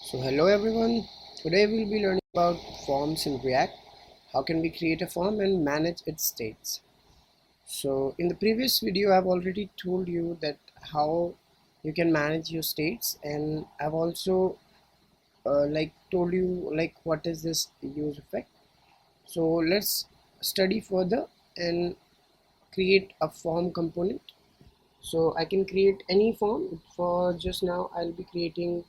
So hello everyone, today we'll be learning about forms in React. How can we create a form and manage its states? So in the previous video I've already told you that how you can manage your states, and I've also told you what is this use effect. So let's study further and create a form component. So I can create any form. For just now I'll be creating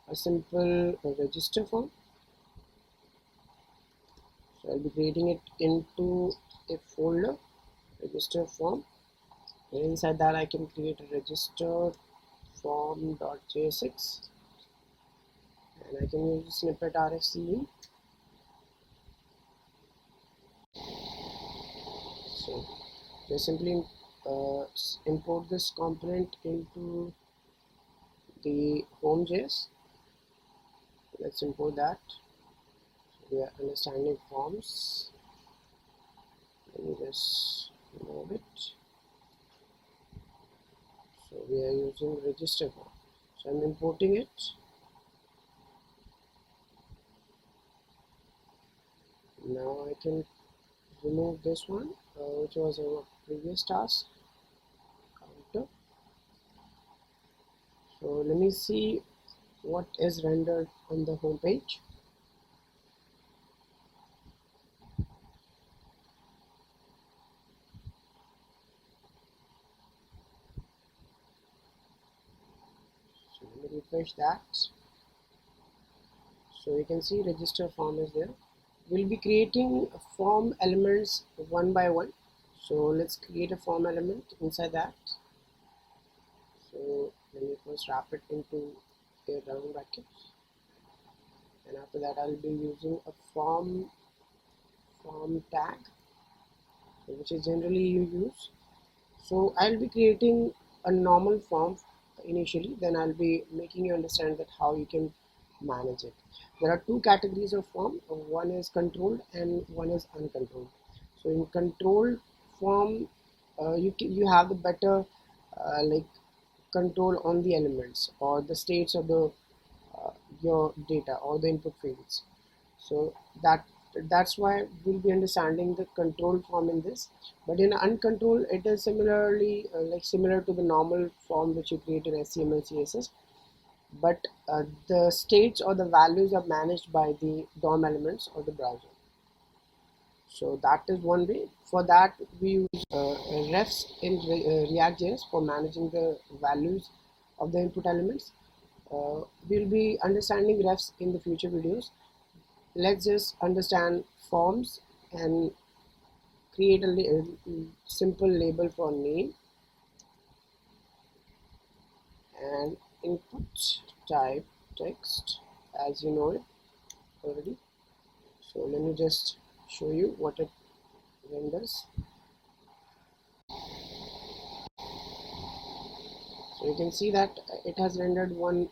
a simple register form. So I'll be creating it into a folder, register form, and inside that I can create a register form.jsx, and I can use snippet RFC. So just simply import this component into the home.js. Let's import that. We are understanding forms. Let me just remove it. So we are using register form. So I'm importing it. Now I can remove this one, which was our previous task counter. So let me see what is rendered on the home page. So let me refresh that. So you can see register form is there. We'll be creating form elements one by one. So let's create a form element inside that. So let me first wrap it into a round bracket, and after that I'll be using a form tag, which is generally you use. So I'll be creating a normal form initially, then I'll be making you understand that how you can manage it. There are two categories of form. One is controlled and one is uncontrolled. So in controlled form, you have the better control on the elements or the states of the your data or the input fields. So that's why we'll be understanding the control form in this. But in uncontrolled, it is similarly similar to the normal form which you create in HTML CSS, but the states or the values are managed by the DOM elements or the browser. So that is one way. For that we use refs in React.js for managing the values of the input elements. We'll be understanding refs in the future videos. Let's just understand forms and create a simple label for name and input type text, as you know it already. So let me just show you what it renders. So you can see that it has rendered one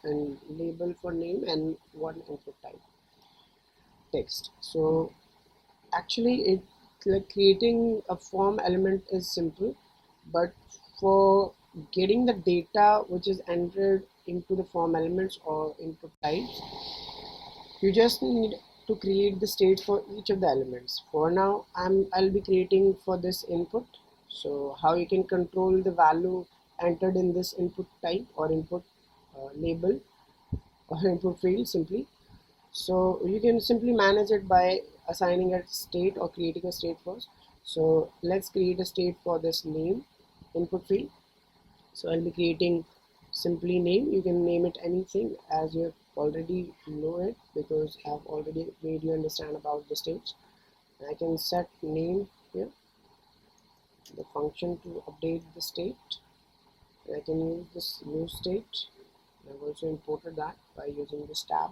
label for name and one input type text. So actually it creating a form element is simple, but for getting the data which is entered into the form elements or input types, you just need to create the states for each of the elements. For now I'll be creating for this input. So how you can control the value entered in this input type or input label or input field simply. So you can simply manage it by assigning a state or creating a state first. So let's create a state for this name input field. So I'll be creating simply name. You can name it anything, as you already know it, because I've already made you understand about the states. I can set name here, the function to update the state. I can use this new state. I've also imported that by using this tab.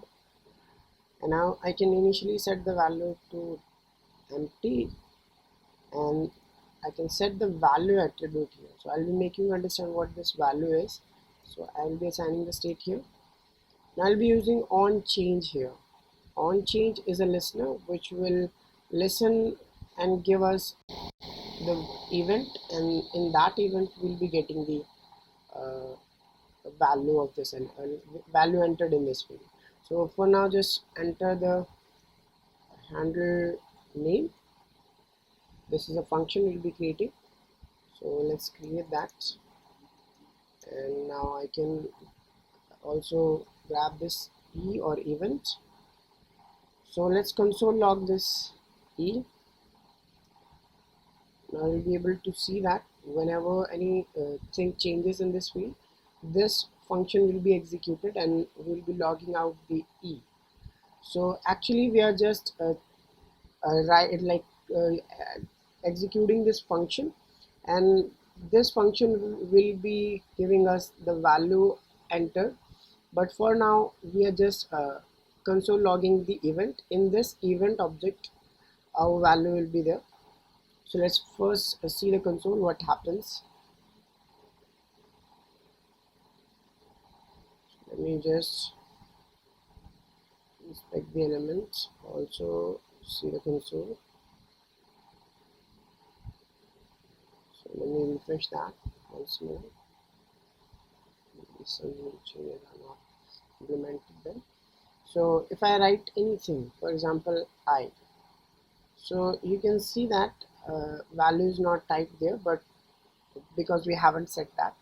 And now I can initially set the value to empty, and I can set the value attribute here. So I'll be making you understand what this value is. So I'll be assigning the state here. Now I'll be using on change here. On change is a listener which will listen and give us the event, and in that event we'll be getting the value of this and value entered in this field. So for now, just enter the handle name. This is a function we'll be creating, so let's create that. And now I can also grab this e or event. So let's console log this e. Now you'll be able to see that whenever any thing changes in this field, this function will be executed and we'll be logging out the e. So actually we are just executing this function, and this function will be giving us the value entered. But for now we are just console logging the event. In this event object, our value will be there. So let's first see the console, what happens. Let me just inspect the elements, also see the console. So let me refresh that once more. Maybe some changes are not implemented then. So if I write anything, for example I, so you can see that value is not typed there, but because we haven't set that,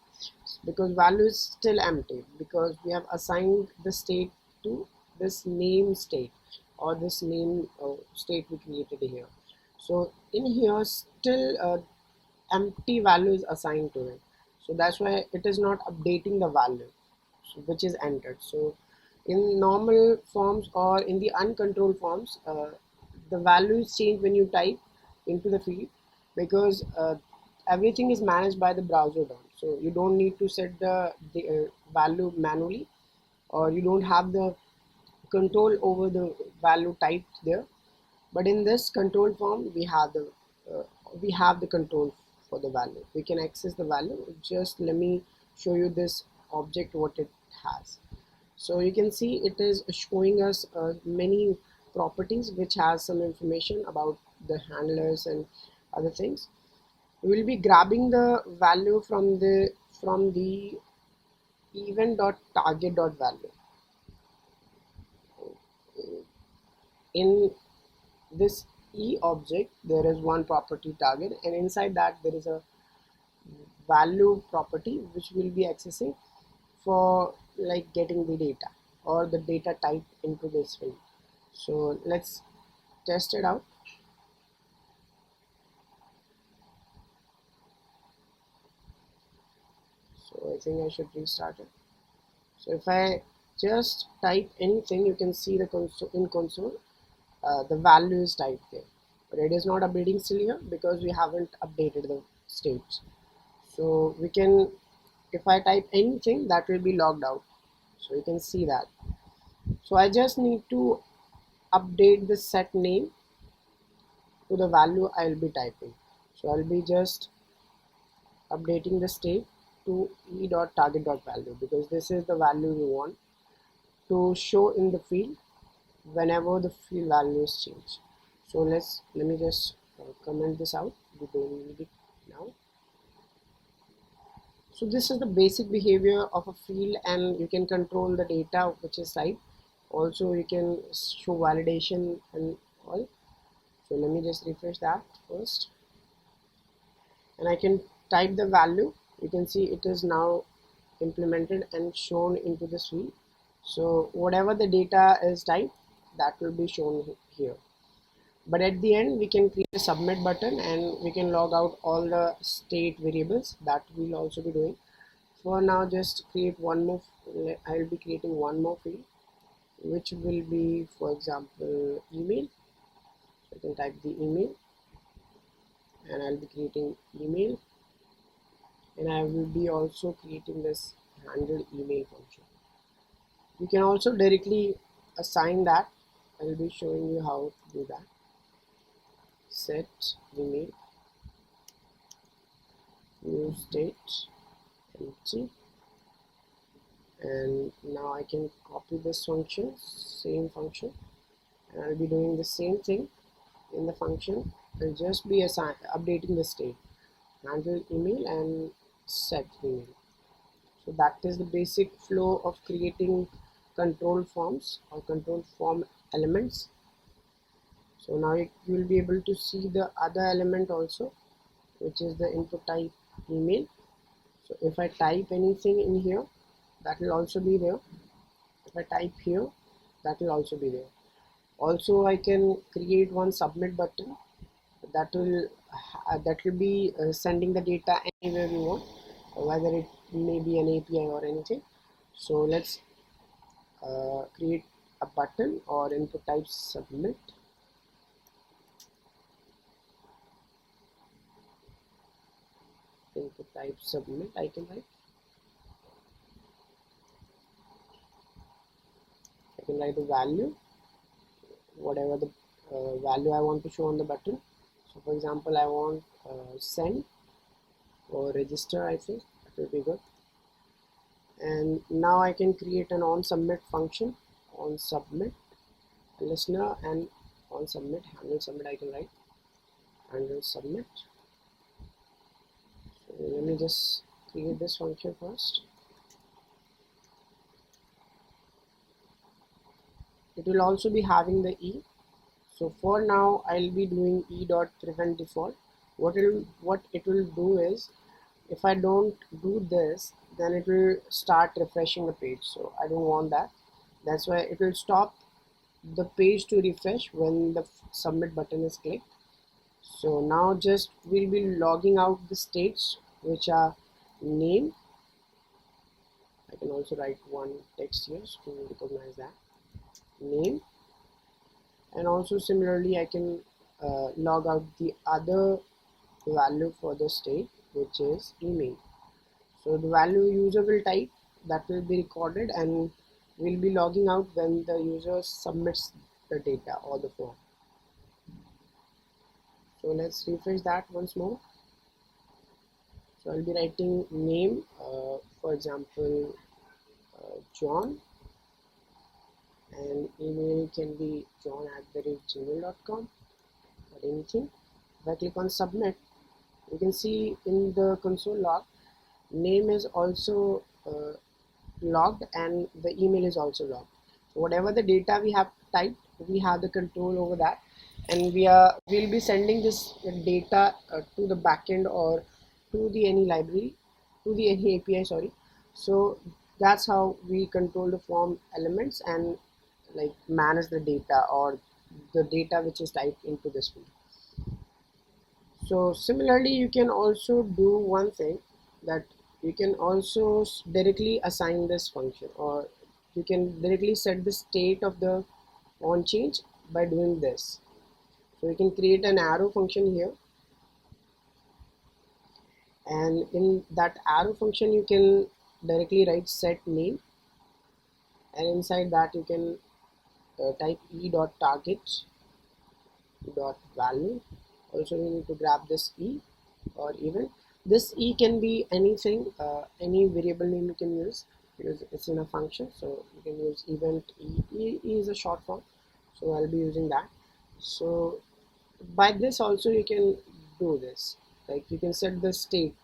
because value is still empty, because we have assigned the state to this name state, or this name state we created here. So in here still empty value is assigned to it, so that's why it is not updating the value which is entered. So in normal forms or in the uncontrolled forms, the values change when you type into the field, because everything is managed by the browser DOM. So you don't need to set the value manually, or you don't have the control over the value typed there. But in this control form, we have the control for the value. We can access the value. Just let me show you this object, what it has. So you can see it is showing us many properties which has some information about the handlers and other things. We will be grabbing the value from the event.target.value. In this e object there is one property target, and inside that there is a value property which will be accessing for like getting the data or the data type into this field. So let's test it out. So I think I should restart it. So if I just type anything, you can see the console the value is typed there, but it is not updating still here because we haven't updated the states. So we can, if I type anything, that will be logged out, so you can see that. So I just need to update the set name to the value I will be typing. So I'll be just updating the state to e.target.value, because this is the value we want to show in the field whenever the field values change. So let me just comment this out. We don't need it now. So this is the basic behavior of a field, and you can control the data which is typed. Also you can show validation and all. So let me just refresh that first, and I can type the value. You can see it is now implemented and shown into this field. So whatever the data is typed, that will be shown here. But at the end we can create a submit button and we can log out all the state variables. That we'll also be doing. For now, just create one more. I will be creating one more field, which will be, for example, email. So I can type the email, and I'll be creating email, and I will be also creating this handle email function. You can also directly assign that. I will be showing you how to do that. Set email, new state, empty, and now I can copy this function, same function, and I'll be doing the same thing in the function and just be updating the state, handle email and set email. So that is the basic flow of creating control forms or control form elements. So now you will be able to see the other element also, which is the input type email. So if I type anything in here, that will also be there. If I type here, that will also be there. Also, I can create one submit button that will be sending the data anywhere we want, whether it may be an API or anything. So let's create a button or input type submit. Input type submit, I can write the value, whatever the value I want to show on the button. So for example, I want send or register, I think that will be good. And now I can create an on submit function, on submit listener, and on submit handle submit. I can write handle submit. So let me just create this function first. It will also be having the e. So for now I'll be doing e.prevent default. What it will do is, if I don't do this, then it will start refreshing the page. So I don't want that. That's why it will stop the page to refresh when the submit button is clicked. So now just we'll be logging out the states, which are name. I can also write one text here to recognize that name, and also similarly I can log out the other value for the state, which is email. So the value user will type, that will be recorded and will be logging out when the user submits the data or the form. So let's refresh that once more. So I'll be writing name, for example, John, and email can be john@gmail.com or anything. If I click on submit, you can see in the console log, name is also logged and the email is also logged. So whatever the data we have typed, we have the control over that, and we'll be sending this data to the backend or to the any library, to the any API, sorry. So that's how we control the form elements and like manage the data or the data which is typed into this field. So similarly, you can also do one thing, that you can also directly assign this function, or you can directly set the state of the on change by doing this. So you can create an arrow function here, and in that arrow function you can directly write set name, and inside that you can type e.target.value. Also we need to grab this e, or even this e can be anything, any variable name you can use because it's in a function. So you can use event e is a short form, so I'll be using that. So by this also you can do this, like you can set the state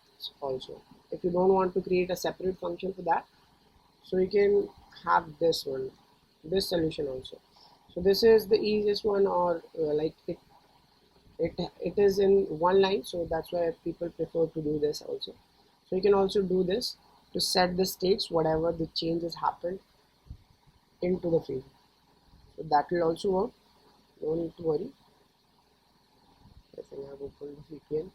also if you don't want to create a separate function for that. So you can have this one, this solution also. So this is the easiest one, or like it is in one line, so that's why people prefer to do this also. So you can also do this to set the states, whatever the changes happened into the field. So that will also work, no need to worry. I think I have opened the VPN.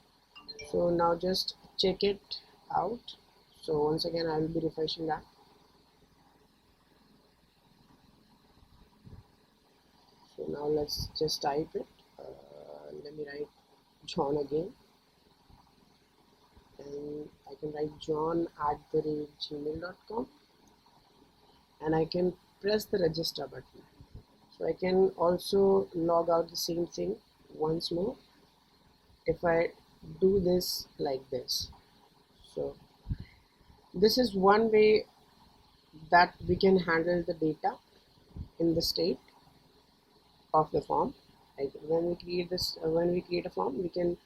So now just check it out. So once again I will be refreshing that. So now let's just type it. Let me write John again, and I can write john@gmail.com, and I can press the register button. So I can also log out the same thing once more if I do this like this. So this is one way that we can handle the data in the state of the form. Like when we create this, when we create a form, we can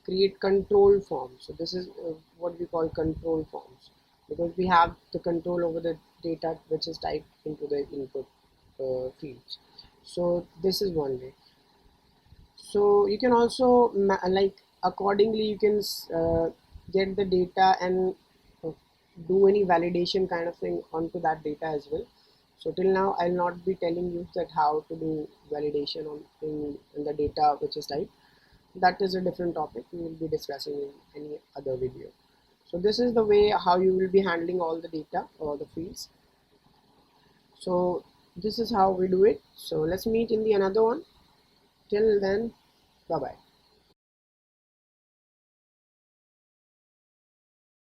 create control forms. So this is what we call control forms. because we have the control over the data which is typed into the input fields. So this is one way. So you can also like accordingly you can get the data and uh, do any validation kind of thing onto that data as well. So till now I'll not be telling you that how to do validation on in the data which is typed. That is a different topic we will be discussing in any other video. So this is the way how you will be handling all the data or the fields. So this is how we do it. So let's meet in the another one. Till then, bye bye.